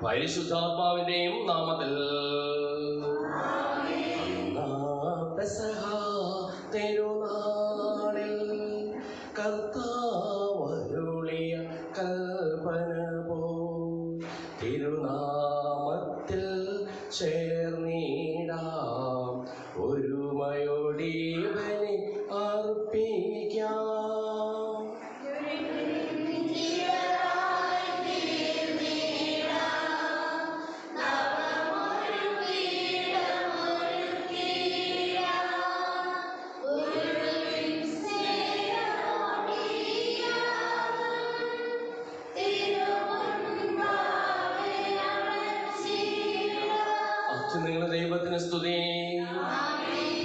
പരിശുദ്ധാത്മാവിന്റെയും നാമത്തിൽ. പെസഹ തിരുനാളിൽ കർത്താവരുളിയ കൽപ്പന പോ തിരുനാമത്തിൽ ചേർന്നിടാം, ഒരുമയോടി ബലി അർപ്പിക്കാം. ദൈവത്തിന് സ്തുതി.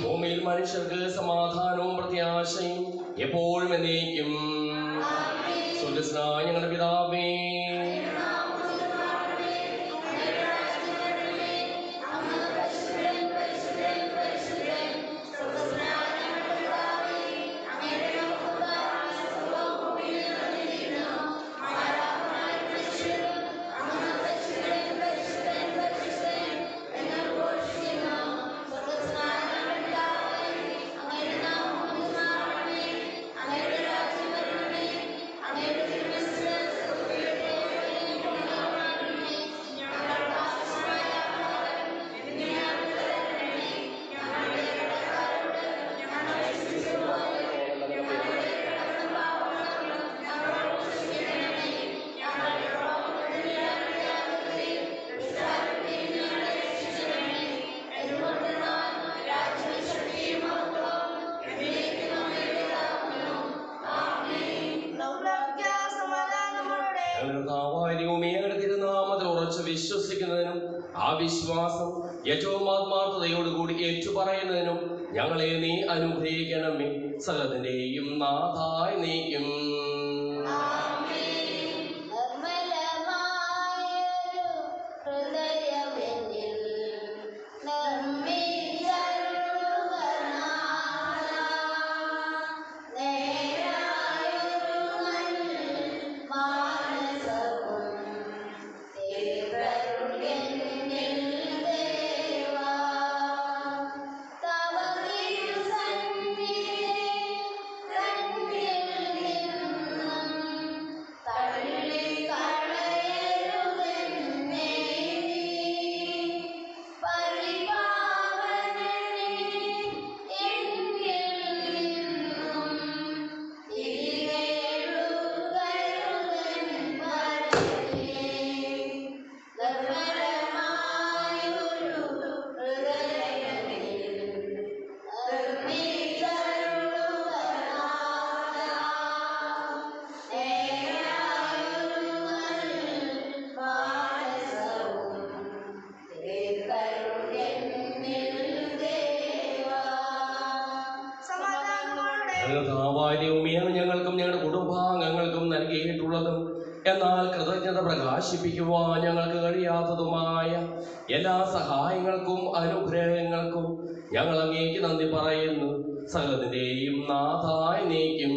ഭൂമിയിൽ മനുഷ്യർക്ക് സമാധാനവും പ്രത്യാശയും എപ്പോഴും എന്നേക്കും. സ്വർഗ്ഗസ്ഥനായ ഞങ്ങളുടെ പിതാവേ, വിശ്വസിക്കുന്നതിനും ആ വിശ്വാസം ഏറ്റവും ആത്മാർത്ഥതയോടുകൂടി ഏറ്റുപറയുന്നതിനും ഞങ്ങളെ നീ അനുഗ്രഹിക്കണമേ. സകലത്തിന്റെയും നാഥായി നീക്കും. ഞങ്ങൾക്കും ഞങ്ങളുടെ കുടുംബാംഗങ്ങൾക്കും നൽകിയിട്ടുള്ളതും എന്നാൽ കൃതജ്ഞത പ്രകാശിപ്പിക്കുവാൻ ഞങ്ങൾക്ക് കഴിയാത്തതുമായ എല്ലാ സഹായങ്ങൾക്കും അനുഗ്രഹങ്ങൾക്കും ഞങ്ങൾ അങ്ങേക്ക് നന്ദി പറയുന്നു. സകലത്തിന്റെയും നാഥായി നീക്കും.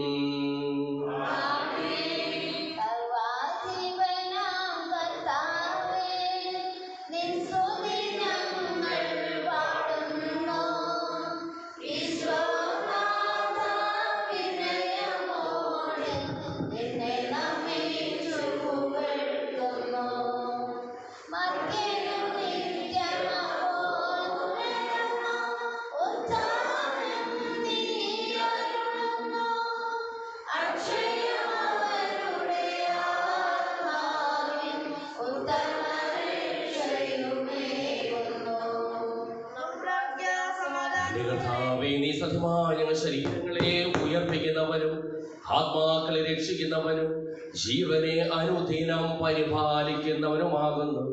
നീ സത്യമായി ഞങ്ങൾ ശരീരങ്ങളെ ഉയർപ്പിക്കുന്നവനും ആത്മാക്കളെ രക്ഷിക്കുന്നവനും ജീവനെ അനുദിനം പരിപാലിക്കുന്നവനുമാകുന്നു.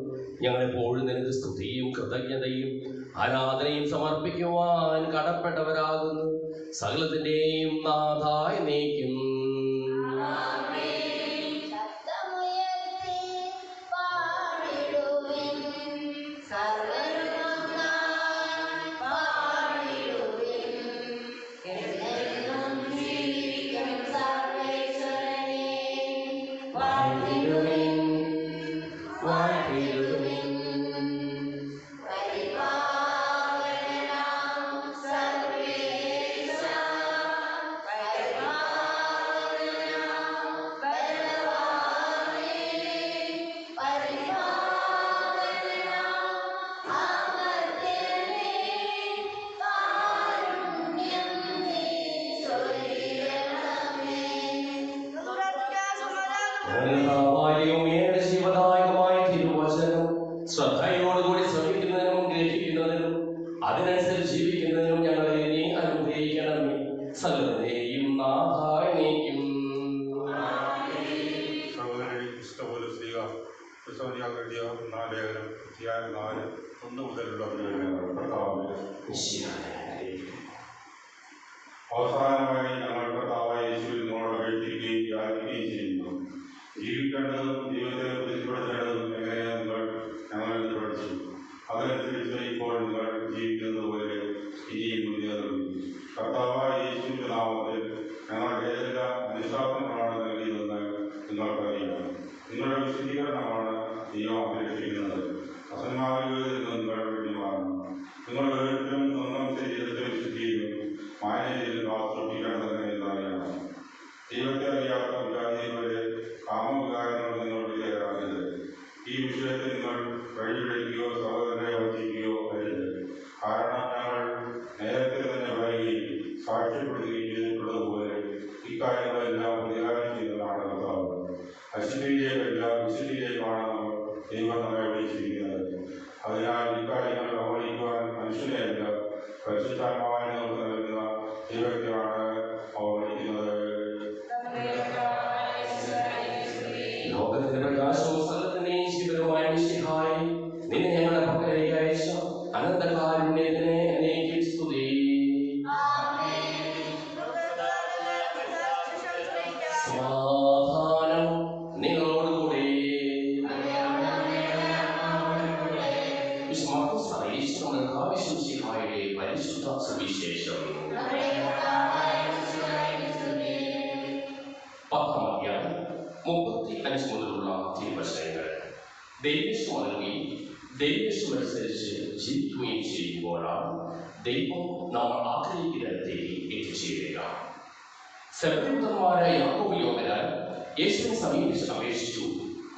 ഞങ്ങളെപ്പോഴും നിനക്ക് സ്തുതിയും കൃതജ്ഞതയും ആരാധനയും സമർപ്പിക്കുവാൻ കടപ്പെട്ടവരാകുന്നു. സകലത്തിന്റെയും നാഥായി നീക്കും. Why ഞങ്ങളുടെ ജീവദായകമായ തിരുവചനം ശ്രദ്ധയോടുകൂടി ശ്രമിക്കുന്നതിനും ഗ്രഹിക്കുന്നതിനും അതിനനുസരിച്ച് ജീവിക്കുന്നതിനും ഞങ്ങളെ നീ അനുഗ്രഹിക്കണമേ. സകലതിനെയും നാഥായനേക്കും. അവസാനമായി ഞങ്ങൾ കർത്താവായ യേശുവിൽ നിങ്ങളോട് അപേക്ഷിക്കുകയും യാചിക്കുകയും ചെയ്യുന്നു. ജീവിക്കേണ്ടതും ജീവിതത്തെ പ്രതിപ്പെടുത്തേണ്ടതും എങ്ങനെയെന്ന് ഞങ്ങളിൽ നിന്ന് പഠിച്ചു. അതനുസരിച്ച് ഇപ്പോൾ നിങ്ങൾ ജീവിക്കുന്നത് പോലെ ഇനിയും മുന്നേറുന്നു. കർത്താവായ യേശുവിന്റെ നാമത്തിൽ ഞങ്ങളുടെ ഏതെല്ലാം അനുശാസനങ്ങളാണ് നൽകിയതെന്ന് നിങ്ങൾക്കറിയാം. നിങ്ങളുടെ വിശദീകരണമാണ് ദൈവം അപേക്ഷിക്കുന്നത്. അസന്മാർഗങ്ങളിൽ നിന്ന് നിങ്ങൾ പിന്മാറണം. നിങ്ങൾ ഓരോരുത്തരും സ്വന്തം ശരീരത്തെ വിശുദ്ധിയും മായയിലും വാസ്തുപ്പിക്കേണ്ടതെന്ന് എന്നറിയണം. ദൈവത്തെ അറിയാത്ത വികാരികളെ കാമവികാരങ്ങൾ നിങ്ങൾ വിധേയരാകരുത്. ഈ വിഷയത്തിൽ നിങ്ങൾ വഴിപിഴയ്ക്കുകയോ സഹോദരനെ വഞ്ചിക്കുകയോ അരുത്. കാരണം ഞങ്ങൾ നേരത്തെ തന്നെ പറയുകയും സാക്ഷ്യപ്പെടുത്തുകയും ചെയ്തിട്ടുള്ളതുപോലെ ഇക്കാര്യങ്ങളെല്ലാം പ്രതികാരം ചെയ്യുന്നതാണ് കർത്താവ്. അശുദ്ധിയിലേക്കല്ല വിശുദ്ധിയിലേക്കാണ് ദൈവം നമ്മെ വിളിച്ചിരിക്കുന്നത്. അതിനാൽ ഇക്കാര്യങ്ങൾ അവഗണിക്കുവാൻ മനുഷ്യനെയല്ല പരിശുദ്ധാത്മാവിനെ നമുക്ക് നൽകുന്ന ദൈവത്തെയാണ് അവഗണിക്കുന്നത്. ലോകത്തിന്റെ പ്രകാശവും സകലത്തിന്റെയും ജീവനുമായ മിശിഹായേ, നിന്നെ ഞങ്ങളുടെ പക്കലേക്ക് അയച്ച അനന്തകാരുണ്യത്തിനെ അനേകം സ്തുതി. സമാധാനം നിങ്ങളോടുകൂടി. മിശിഹായുടെ പരിശുദ്ധ സുവിശേഷം 10:35 മുതലുള്ള തിരുവചനങ്ങൾ. ദൈവേശമനുസരിച്ച് ജീവിക്കുകയും ചെയ്യുമ്പോഴാണ് ദൈവം നമ്മൾ ആഗ്രഹിക്കുന്നിടത്തേക്ക് എത്തിച്ചേരുക. സെബദേപുത്രന്മാരായ യാക്കോബും യോഹന്നാനും യേശുവിനെ സമീപിച്ച് അപേക്ഷിച്ചു,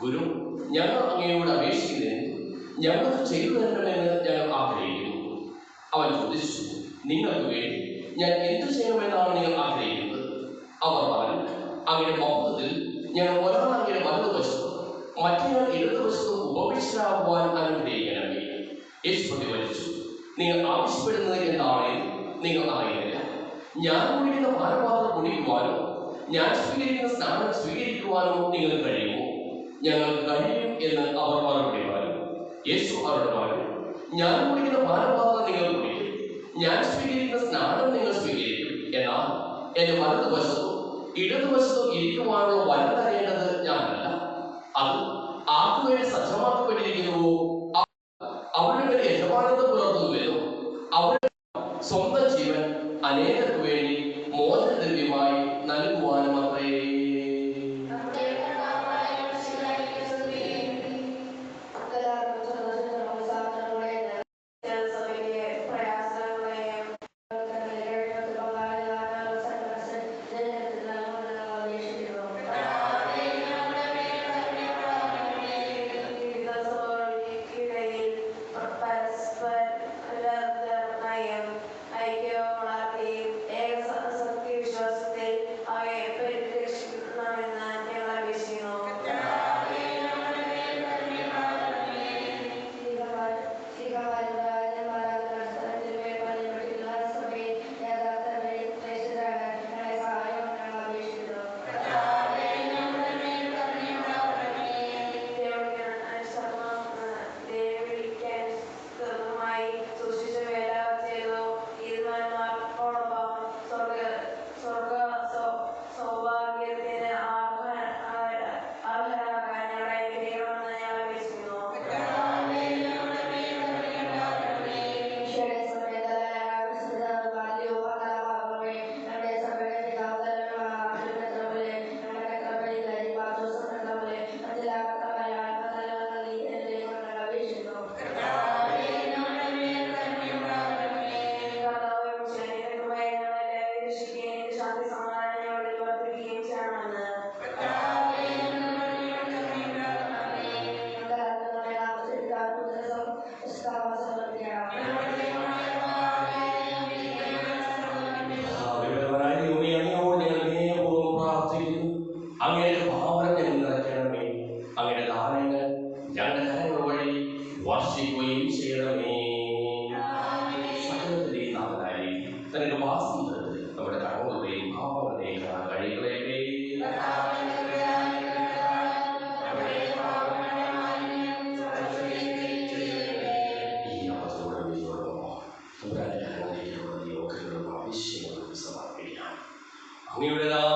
ഗുരു, ഞങ്ങൾ അങ്ങയോട് അപേക്ഷിക്കുന്നതിന് ഞങ്ങൾക്ക് ചെയ്തു തരണമെന്ന് ഞങ്ങൾ ആഗ്രഹിക്കുന്നു. അവൻ ചോദിച്ചു, നിങ്ങൾക്ക് വേണ്ടി ഞാൻ എന്ത് ചെയ്യണമെന്നാണ് നിങ്ങൾ ആഗ്രഹിക്കുന്നത്? അവർ പറഞ്ഞു, അങ്ങയുടെ മഹത്വത്തിൽ ഞങ്ങൾ ഒരാൾ അങ്ങയുടെ വലതുവശത്തും മറ്റൊരാൾ ഇടതുവശത്തും ഉപവിഷ്ടരാകുവാൻ അനുഗ്രഹിക്കണമേ. യേശു പ്രതിവചിച്ചു, നിങ്ങൾ ആവശ്യപ്പെടുന്നത് എന്താണെന്ന് നിങ്ങൾ അറിയുന്നില്ല. ഞാൻ കുടിക്കുന്ന പാനപാത്രം കുടിക്കുവാനോ ഞാൻ സ്വീകരിക്കുന്ന സ്നാനം സ്വീകരിക്കുവാനോ നിങ്ങൾക്ക് കഴിയുമോ? ഞങ്ങൾക്ക് കഴിയും എന്ന് അവർ മറുപടി പറഞ്ഞു. യേശു അവരോട് പറഞ്ഞു, ഞാൻ കുടിക്കുന്ന പാനപാത്രം നിങ്ങൾ കുടിക്കും, ഞാൻ സ്വീകരിക്കുന്ന സ്നാനം നിങ്ങൾ സ്വീകരിക്കും. എന്നാൽ എന്റെ വലതുവശത്തും ഇടതുവശത്തും ഇരിക്കുവാനുള്ള വലുതറിയേണ്ടത് ഞാനല്ല, അത് ആർക്കുവേണ്ടി സജ്ജമാക്കപ്പെട്ടിരിക്കുന്നുവോ അവരുടെ യജമാനത പുലർത്തുന്നുവെന്നോ അവരുടെ സ്വന്തം ജീവൻ അനേകർക്ക് വേണ്ടി മോചനദ്രവ്യമായി നൽകുവാനും അത്രേ.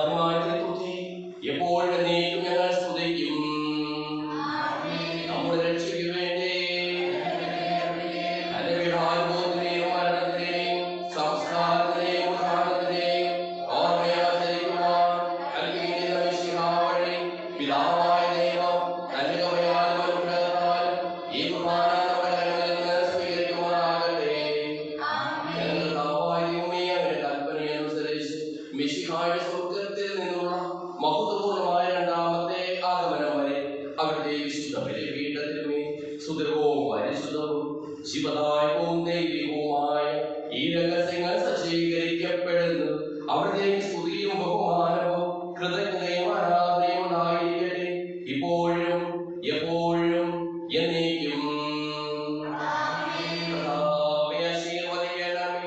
സർവ്വജ്ഞാനിയായ ത്രിത്വത്തെ എപ്പോഴും എന്നേക്കും ഞങ്ങൾ സ്തുതിക്കും. നമ്മുടെ രക്ഷയ്ക്ക് വേണ്ടി തന്റെ പീഡാനുഭവത്തിനെയും മരണത്തിനെയും സംസ്കാരത്തിനെയും ഉത്ഥാനത്തിനെയും ഓർമ്മയാചരിക്കുവാൻ നൽകിയിരിക്കുന്ന മിശിഹാ വഴി പിതാവായ ദൈവം തന്റെ കൃപയാലും അനുഗ്രഹത്താലും ഈ കുർബാന നമ്മുടെ കരങ്ങളിൽ നിന്ന് സ്വീകരിക്കുമാറാകട്ടെ. ഞങ്ങൾ കർത്താവായ ദൈവമേ, അങ്ങയുടെ കൽപ്പനയനുസരിച്ച് മിശിഹായുടെ സ്വർഗ്ഗത്തിൽ നിന്നുള്ള മഹത്വപൂർണ്ണമായ രണ്ടാമത്തെ ആഗമനം വരെ അവിടുത്തെ വിശുദ്ധ ബലിപീഠത്തിന്മേൽ സുദൃഢവും പരിശുദ്ധവും ശിവദായകവും ദൈവികവുമായ ഈ രഹസ്യങ്ങൾ സജ്ജീകരിക്കപ്പെടുന്നു. അവിടുത്തെ സ്തുതിയും ബഹുമാനവും കൃതജ്ഞതയും ആരാധനയും ഉണ്ടായിരിക്കട്ടെ, ഇപ്പോഴും എപ്പോഴും എന്നേക്കും. കർത്താവേ, ആശീർവദിക്കണമേ.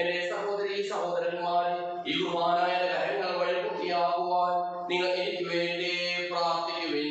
എന്റെ സഹോദരീ സഹോദരന്മാരെ, ഈ കുർബാനായ കരങ്ങൾ വഴി പൂർത്തിയാക്കുവാൻ നിങ്ങൾ എനിക്ക് വേണ്ടി പ്രാർത്ഥിക്കുവിൻ.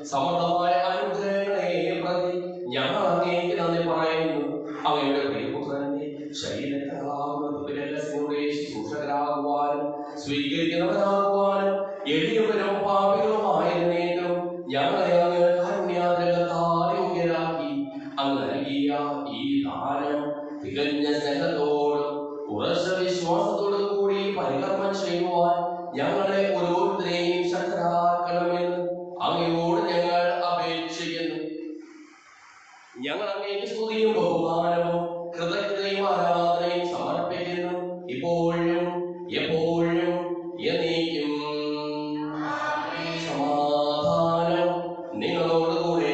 സമൃദ്ധമായ അനുഗ്രഹങ്ങളെ പ്രതി ഞങ്ങൾ അങ്ങേക്ക് നന്ദി പറയുന്നു. അങ്ങയുടെ പ്രിയപുത്രന്റെ ശരീരങ്ങളാകുന്ന ദുരരസങ്ങളുടെ ശുശ്രൂഷകരാകുവാനും സ്വീകരിക്കുന്നവരാകുവാനും എളിയവരും പാപികളുമായിരുന്നേലും ഞങ്ങളെ അങ്ങ് കാരുണ്യാദ്രകത്താൽ യോഗ്യരാക്കി. അങ്ങ് നൽകിയ ഈ ദാനം തികഞ്ഞ സ്നേഹത്തോടും ഉറച്ച വിശ്വാസത്തോടും കൂടി പരികർമ്മം ചെയ്യുവാൻ ഞങ്ങളെ ഓരോരുത്തരെയും ശക്തരാക്കണമെന്ന് അങ്ങയോട് ഞങ്ങൾ അപേക്ഷിക്കുന്നു. ഞങ്ങൾ അങ്ങേക്ക് സ്തുതിയും ബഹുമാനവും കൃതജ്ഞതയും ആരാധനയും സമർപ്പിക്കുന്നു, ഇപ്പോഴും എപ്പോഴും എന്നേക്കും. സമാധാനം നിങ്ങളോടുകൂടെ.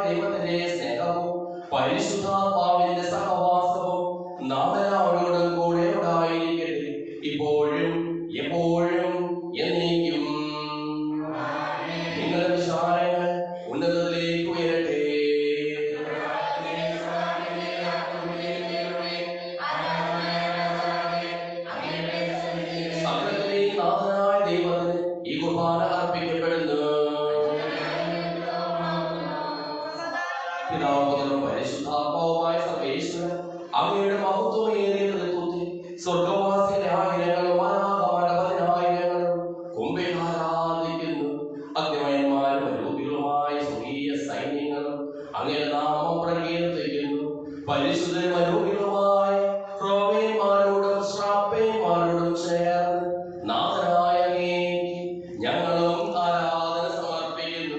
ദൈവത്തിന്റെ സ്നേഹവും പരിശുദ്ധാത്മാവിന്റെ സഹവാസവും നാമെല്ലാവരോടും കൂടെ ഉണ്ടായിരിക്കട്ടെ, ഇപ്പോഴും എപ്പോഴും എന്നേക്കും. നിങ്ങളുടെ വിചാരങ്ങൾ ഉന്നതത്തിലേക്ക് ഉയരട്ടെ. സകലത്തിലെ നാഥനായ ദൈവത്തിന് ഈ കുർബാന അർപ്പിക്കപ്പെടുന്നു. പിതാവും പരിശുദ്ധാത്മാവുമായ സർവേശ്വരൻ അങ്ങയുടെ മഹത്വമേറിയ ത്രിത്വത്തിൽ സ്വർഗവാസിയുടെ ആയിരങ്ങളും പതിനായിരങ്ങളും കുമ്പിൽ ആരാധിക്കുന്നു. അഗ്നിമയന്മാരും അരൂപികളുമായ സ്വർഗീയ സൈന്യങ്ങളും അങ്ങയുടെ നാമം പ്രകീർത്തിക്കുന്നു. പരിശുദ്ധരും അരൂപികളുമായ ക്രോവേന്മാരോടും ശ്രാപ്പേന്മാരോടും ചേർന്ന് നാഥനായ അങ്ങേക്ക് ഞങ്ങളും ആരാധന സമർപ്പിക്കുന്നു.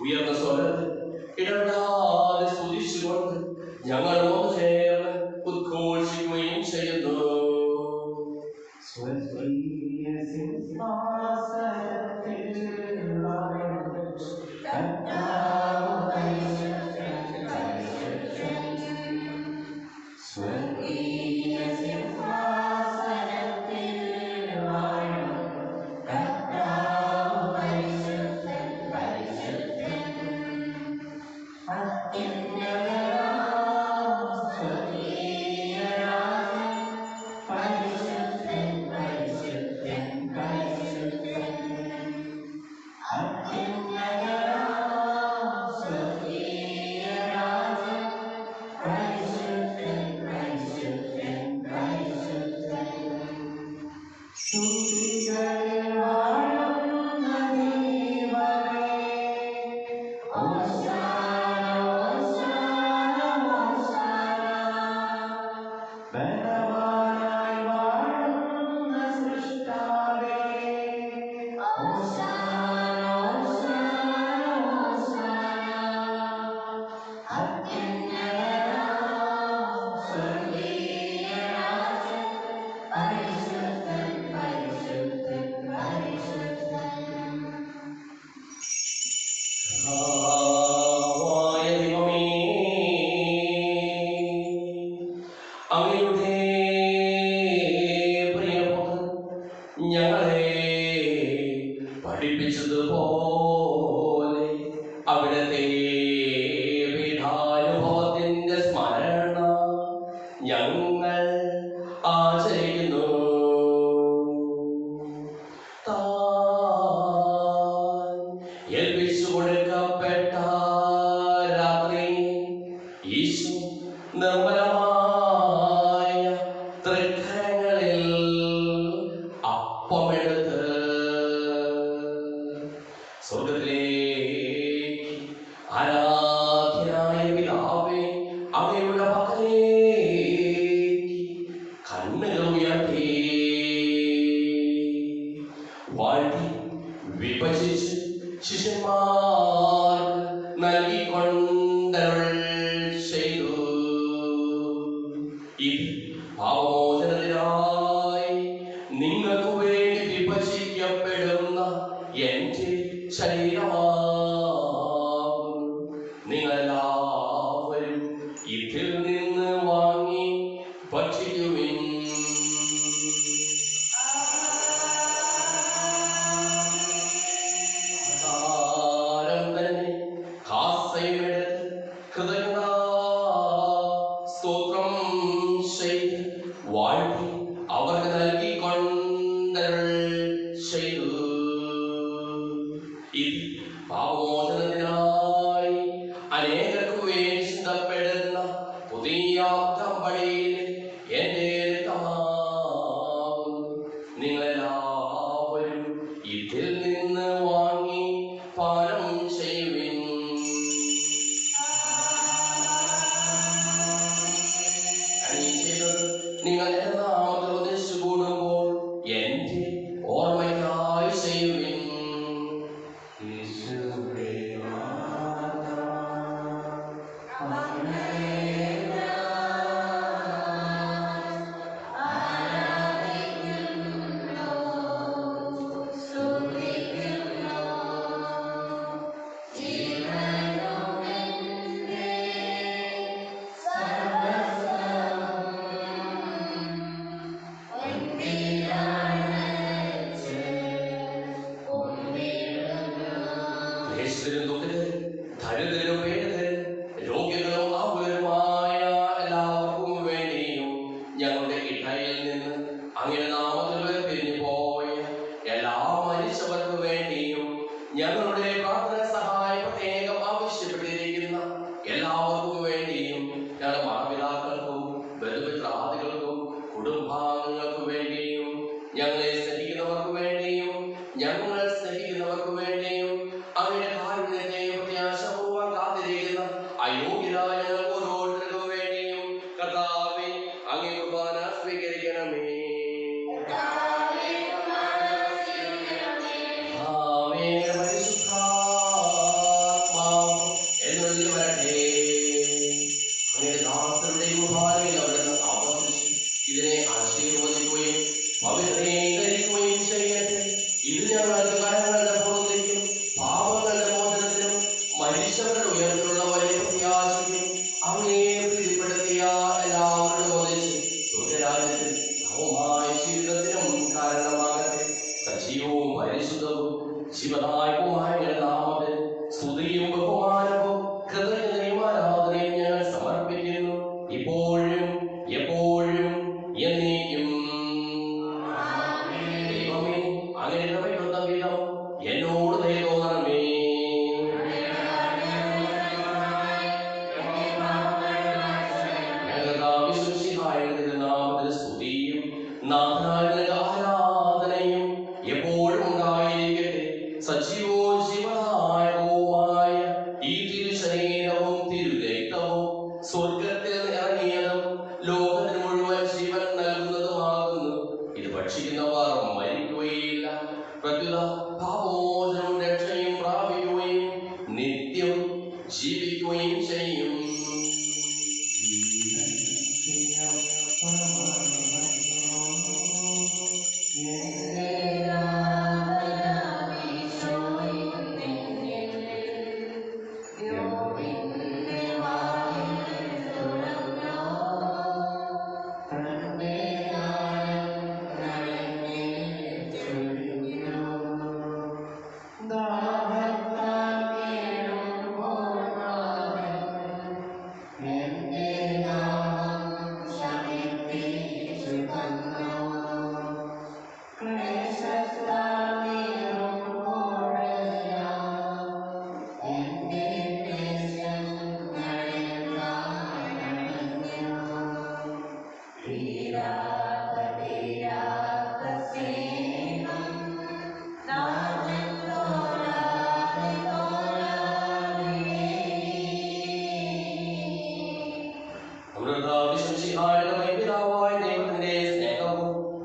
ഉയർന്ന സ്വരത്തിൽ ഇടപെടാതെ സ്തുതിച്ചുകൊണ്ട് ഞങ്ങളും ഒന്ന് ചേർന്ന് ഉദ്ഘോഷിക്കുകയും ചെയ്യുന്നു. ആചരിക്കുന്നു. താൻ ഏൽപ്പിച്ചു കൊടുക്കപ്പെട്ട രാത്രി ഈശോ നിർമ്മലമായ തൃക്കരങ്ങളിൽ അപ്പമെടുത്ത് സ്വർഗ്ഗത്തിലേക്ക് ആരാധ്യനായ പിതാവേ അങ്ങയുടെ പക്കലേക്ക് കണ്ണുകൾ ഉയർത്തി വാഴ്ത്തി വിഭജിച്ച് ശിഷ്യന്മാർ നൽകിക്കൊണ്ടരുൾ ചെയ്തു. ഇത് പാപമോചനത്തിനായി നിങ്ങൾക്ക് വേണ്ടി വിഭജിക്കപ്പെടുന്ന എന്റെ ശരീരമാകുന്നു. നിങ്ങളെല്ലാവരും ഇതിൽ നിന്ന് വാങ്ങി ഭക്ഷിക്കുവിൻ. തന്നെ കാസയുമെടുത്ത് കൃതജ്ഞതാ സ്തോത്രം ചെയ്ത് വാഴ്ത്തി അവർക്ക് നൽകിക്കൊണ്ടരുൾ ചെയ്തു. ഇത് പാപമോചനത്തിനായി അനേകർക്ക് വേണ്ടി ചിന്തപ്പെടുന്ന പുതിയ ഉടമ്പടിയിൽ എന്റെ രക്തമാകുന്നു. നിങ്ങളെല്ലാവരും ഇതിൽ നിന്ന് വാങ്ങി പാനം ചെയ്യുവിൻ. നിങ്ങൾ എന്റെ നാമത്തിൽ ഒന്നിച്ചു കൂടുമ്പോൾ എന്റെ ഓർമ്മയ്ക്കായി ചെയ്യുവിൻ. ദരിദ്രരും പീഡിതരും രോഗികളും ആകുലരുമായ എല്ലാവർക്കും വേണ്ടിയും ഞങ്ങളുടെ ഇടയിൽ നിന്ന് അങ്ങയുടെ നാമത്തിൽ പിരിഞ്ഞു പോയ എല്ലാ മരിച്ചവർക്ക് വേണ്ടിയും ഞങ്ങളുടെ പ്രാർത്ഥന സഹായം പ്രത്യേകം ആവശ്യപ്പെട്ടിരിക്കുന്ന എല്ലാവർക്കും വേണ്ടിയും ഞങ്ങളുടെ മാതാപിതാക്കൾക്കും ബന്ധുമിത്രാദികൾക്കും കുടുംബാംഗങ്ങൾക്കും വേണ്ടിയും ഞങ്ങളെ സ്നേഹിക്കുന്നവർക്ക് വേണ്ടിയും ഞങ്ങൾ സ്നേഹിക്കുന്നവർക്ക് വേണ്ടിയും അങ്ങയുടെ കാരുണ്യത്തെയും പ്രത്യാശപൂർവ്വം കാത്തിരിക്കുന്ന അയോഗ്യരായ ഞങ്ങൾക്ക് ഓരോരുത്തർക്കും വേണ്ടിയും കർത്താവേ അങ്ങേ കുർബാന സ്വീകരിക്കണമേ. എന്നുള്ളിൽ വരട്ടെ. അങ്ങയുടെ ദാസരുടെയും കുർബാനയിൽ അവിടുന്ന് ആവർത്തിച്ച് ഇതിനെ ആശീർവദിക്കുകയും പവിത്രീകരിക്കുകയും ചെയ്യട്ടെ. ഇത് ഞങ്ങൾക്ക് കരങ്ങളുടെ പൂർത്തിക്കും പാപങ്ങളുടെ മോചനത്തിനും മരിച്ചവരുടെ ഉയർന്നുള്ള വലിയ പ്രത്യാശയ്ക്കും അങ്ങേ പ്രീതിപ്പെടുത്തിയ എല്ലാവരും ഒന്നിച്ച് സ്വർഗ്ഗരാജ്യത്തിൽ നവമായ ജീവിതത്തിനും കാരണമാകട്ടെ. സജീവവും പരിശുദ്ധവും ശിവദായകവുമായ നാമത്തിൽ സ്തുതിയും ബഹുമാനവും കൃതജ്ഞതയും ആരാധനയും ഞങ്ങൾ സമർപ്പിക്കുന്നു, ഇപ്പോഴും എപ്പോഴും എന്നേക്കും. ദൈവമേ, അങ്ങനെ ഇടപെടുന്ന വിധം എന്നോട് ദയ തോന്നണമേ. നാമത്തിൽ സ്തുതിയും നാഥനായ ആരാധനയും എപ്പോഴും ഉണ്ടായിരിക്കട്ടെ. സജീവവും ജീവദായകവുമായ ഈ തിരുശരീരവും തിരുരക്തവും സ്വർഗത്തിൽ ഇറങ്ങിയതും ലോകത്തിന് മുഴുവൻ ജീവൻ നൽകുന്നതുമാകുന്നു. ഇത് ഭക്ഷിക്കുന്നവർ മരിക്കുകയില്ല, പ്രത്യുത പാപമോചനവും രക്ഷയും പ്രാപിക്കുകയും നിത്യം ജീവിക്കുകയും ചെയ്യും.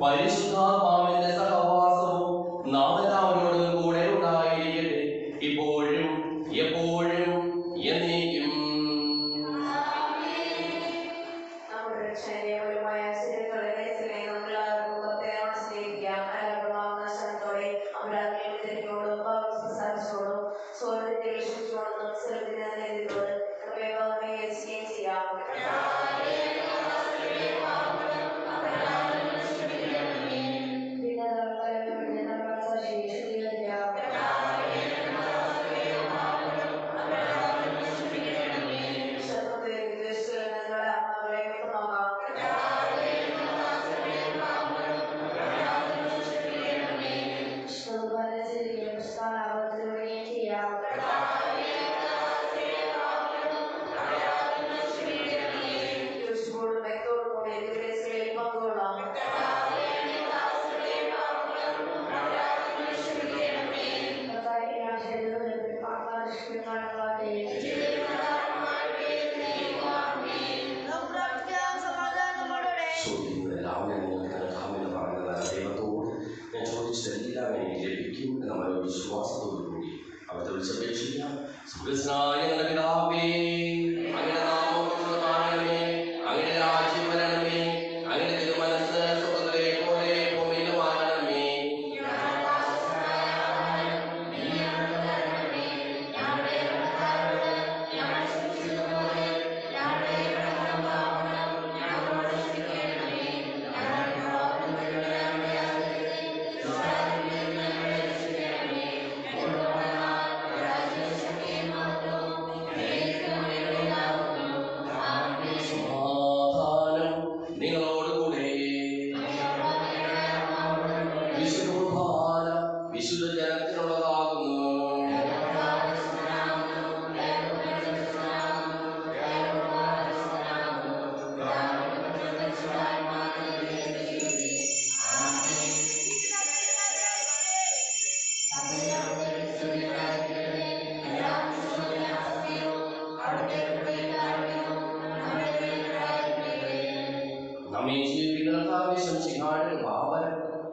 പരിശുദ്ധാത്മാവിന്റെ സഹവാസവും നാം എല്ലാവരോടും കൂടെ ഉണ്ടായിരിക്കട്ടെ, ഇപ്പോഴും എപ്പോഴും എന്നേക്കും. എല്ലാം എനിക്ക് ലഭിക്കും എന്നുള്ള വിശ്വാസത്തോടുകൂടി അവരുടെ വിളിച്ചപേക്ഷിക്കാം. സുഖസ്നായ ഞങ്ങളുടെ പിതാവേ, അങ്ങയുടെ നാമം പൂജിതമാകണമേ, അങ്ങയുടെ രാജ്യം വരണമേ, അങ്ങയുടെ തിരുമനസ്സ് സ്വർഗ്ഗത്തിലെ പോലെ ഭൂമിയിലുമാകണമേ.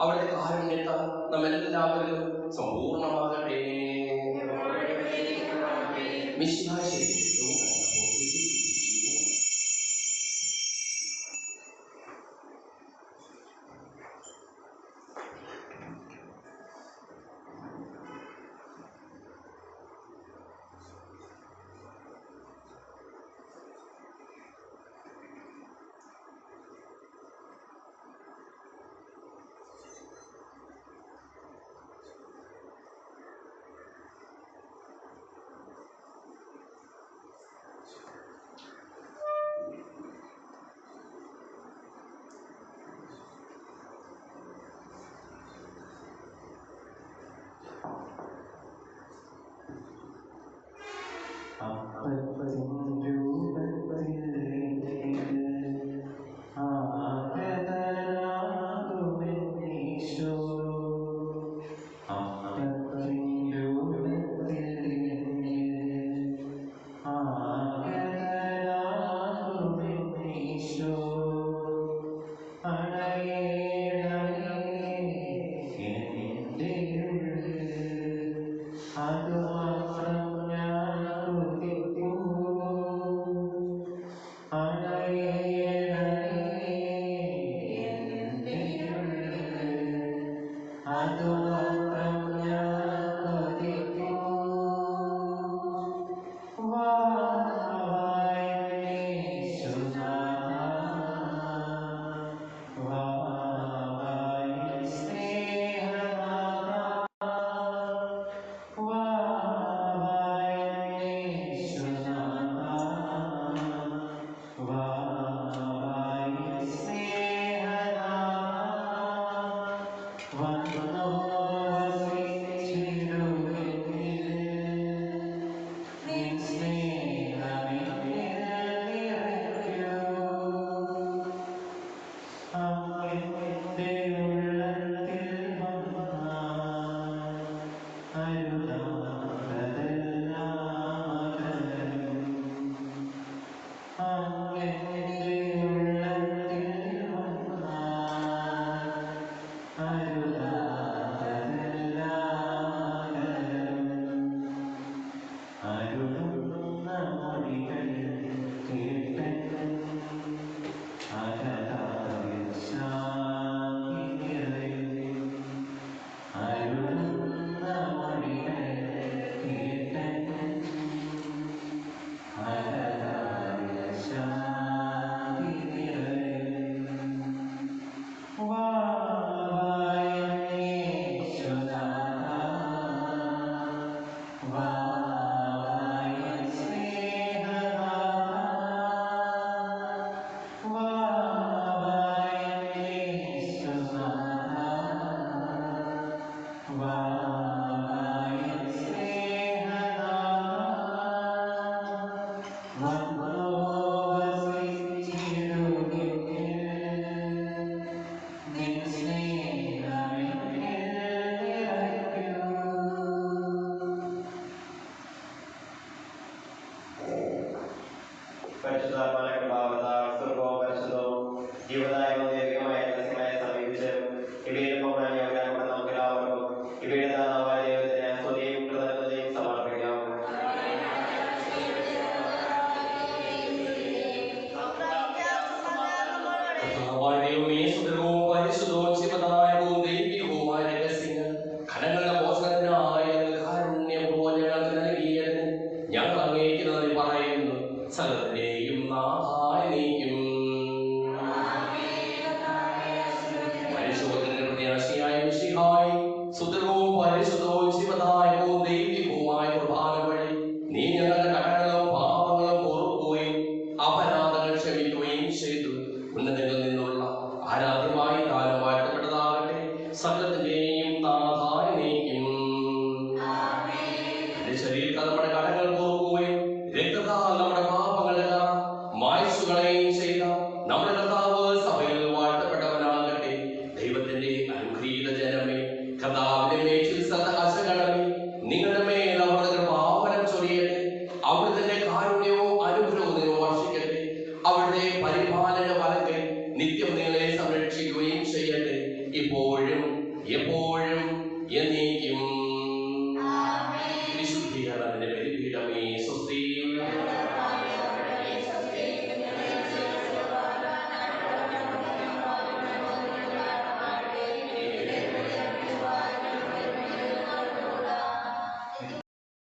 അവിടുത്തെ കാരുണ്യത്താൽ നമ്മെല്ലാവരിലും സമ്പൂർണ്ണമാകട്ടെ. One അനുഗ്രഹീത ജനമേ, കഥാ